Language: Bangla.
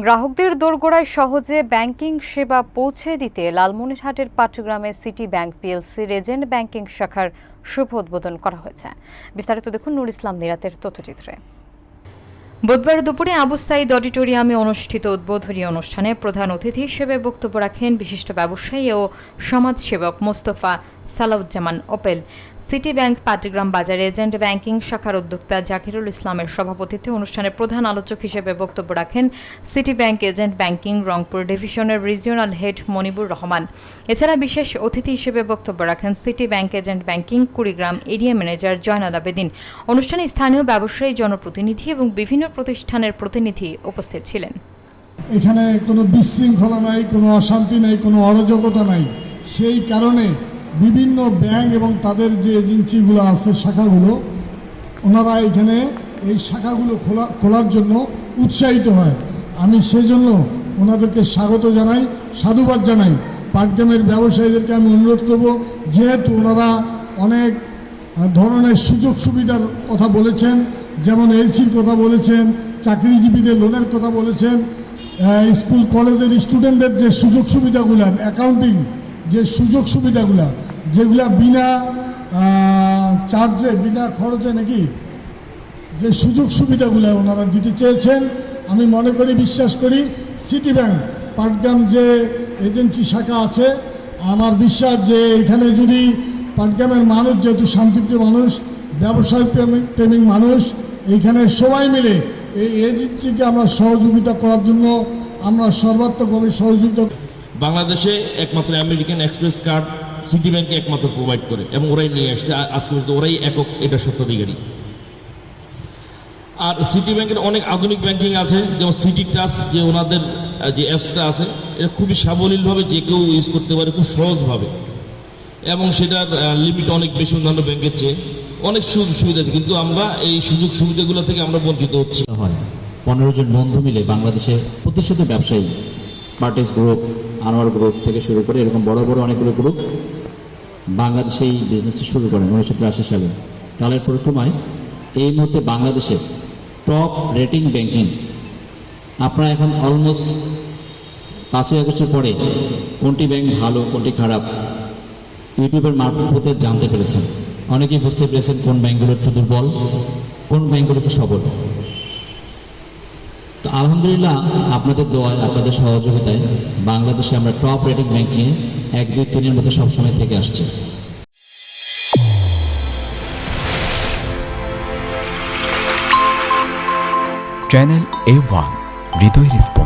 গ্রাহকদের দোরগোড়ায় সহজে ব্যাংকিং সেবা পৌঁছে দিতে লালমনিরহাটের পাটগ্রামে সিটি ব্যাংক পিএলসির এজেন্ট ব্যাংকিং শাখার শুভ উদ্বোধন করা হয়েছে। বিস্তারিত দেখুন নুর ইসলাম নিরাতের তথ্যচিত্রে। বুধবার দুপুরে আবু সাইদ অডিটোরিয়ামে অনুষ্ঠিত উদ্বোধনী অনুষ্ঠানে প্রধান অতিথি হিসেবে বক্তব্য রাখেন বিশিষ্ট ব্যবসায়ী ও সমাজসেবক মোস্তফা সালাউজ্জামান ওপেল। সিটি ব্যাংক পাটগ্রাম বাজার এজেন্ট ব্যাংকিং শাখার উদ্যোক্তা জাকিরুল ইসলামের সভাপতিত্বে অনুষ্ঠানে প্রধান আলোচক হিসেবে বক্তব্য রাখেন city bank agent banking Rangpur ডিভিশনের রিজিওনাল হেড মনিবুর রহমান। এছাড়া বিশেষ অতিথি হিসেবে বক্তব্য রাখেন city bank agent banking Kurigram area manager Joynal Abedin. অনুষ্ঠানে স্থানীয় ব্যবসায়ী, জনপ্রতিনিধি এবং বিভিন্ন প্রতিষ্ঠানের প্রতিনিধি উপস্থিত ছিলেন। এখানে কোনো বিশৃঙ্খলা নাই, কোনো অশান্তি নাই, কোনো অরাজকতা নাই। সেই কারণে বিভিন্ন ব্যাংক এবং তাদের যে এজেন্সিগুলো আছে, শাখাগুলো, ওনারা এখানে এই শাখাগুলো খোলার জন্য উৎসাহিত হয়। আমি সেজন্য ওনাদেরকে স্বাগত জানাই, সাধুবাদ জানাই। পাটগ্রামের ব্যবসায়ীদেরকে আমি অনুরোধ করব, যেহেতু ওনারা অনেক ধরনের সুযোগ সুবিধার কথা বলেছেন, যেমন এলসির কথা বলেছেন, চাকরিজীবীদের লোনের কথা বলেছেন, স্কুল কলেজের স্টুডেন্টদের যে সুযোগ সুবিধাগুলো, অ্যাকাউন্টিং যে সুযোগ সুবিধাগুলো, যেগুলা বিনা চার্জে, বিনা খরচে নাকি যে সুযোগ সুবিধাগুলো ওনারা দিতে চেয়েছেন, আমি মনে করি, বিশ্বাস করি, সিটি ব্যাংক পাটগ্রাম যে এজেন্সি শাখা আছে, আমার বিশ্বাস যে এখানে যদি পাটগ্রামের মানুষ, যেহেতু শান্তিপ্রিয় মানুষ, ব্যবসায় প্রেমিক মানুষ, এইখানে সবাই মিলে এই এজেন্সিকে আমরা সহযোগিতা করার জন্য আমরা সর্বাত্মকভাবে সহযোগিতা। বাংলাদেশে একমাত্র আমেরিকান এক্সপ্রেস কার্ড সিটি ব্যাংকে একমাত্র প্রোভাইড করে এবং ওরাই নিয়ে আসছে, আজকে ওরাই একক এটা সত্যাধিকারী। আর সিটি ব্যাংকের অনেক আধুনিক ব্যাংকিং আছে, যেমন সিটি টাচ, যে ওনাদের যে অ্যাপসটা আছে, এটা খুবই সাবলীলভাবে যে কেউ ইউজ করতে পারে, খুব সহজভাবে, এবং সেটার লিমিট অনেক বেশি অন্যান্য ব্যাংকের চেয়ে। অনেক সুযোগ সুবিধা আছে, কিন্তু আমরা এই সুযোগ সুবিধাগুলো থেকে আমরা বঞ্চিত হচ্ছি। 15 জন বন্ধু মিলে বাংলাদেশের প্রতিষ্ঠিত ব্যবসায়ী, পার্টিস গ্রুপ, আনোয়ার গ্রুপ থেকে শুরু করে এরকম বড় বড় অনেকগুলো গ্রুপ বাংলাদেশে এই বিজনেসটা শুরু করেন 1983 সালে। কালের পরিক্রমায় এই মুহূর্তে বাংলাদেশের টপ রেটিং ব্যাংকিং, আপনারা এখন অলমোস্ট 5ই আগস্টের পরে কোনটি ব্যাংক ভালো কোনটি খারাপ ইউটিউবের মারফতে জানতে পেরেছেন। অনেকেই বুঝতে পেরেছেন কোন ব্যাংকগুলো একটু দুর্বল, কোন ব্যাংকগুলো একটু সবল। তো আলহামদুলিল্লাহ, আপনাদের দোয়ায়, আপনাদের সহযোগিতায় বাংলাদেশে আমরা টপ রেটিং ব্যাংকিংয়ে 1, 2, 3-এর মধ্যে সবসময় থেকে আসছে। চ্যানেল A1 হৃদয় রেসপন্স।